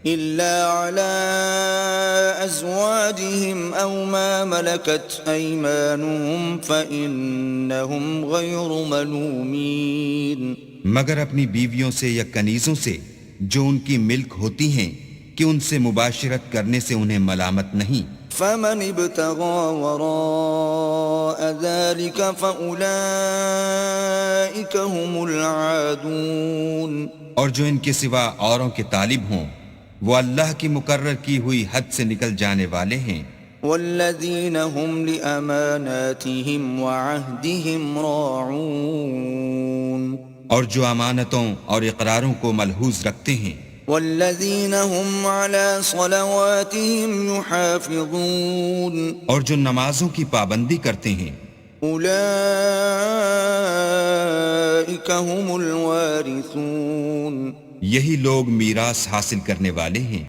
إلا على أزواجهم أو ما ملكت أيمانهم فإنهم غير ملومين مگر اپنی بیویوں سے یا کنیزوں سے جو ان کی ملک ہوتی ہیں کہ ان سے مباشرت کرنے سے انہیں ملامت نہیں. فمن ابتغى وراء ذلك فأولئك هم العادون اور جو ان کے سوا اوروں کے طالب ہوں وہ اللہ کی مقرر کی ہوئی حد سے نکل جانے والے ہیں. والذين هم لأماناتهم وعهدهم راعون اور جو امانتوں اور اقراروں کو ملحوظ رکھتے ہیں. والذين هم على صلواتهم يحافظون اور جو نمازوں کی پابندی کرتے ہیں. أولئك هم الوارثون یہی لوگ میراث حاصل کرنے والے ہیں.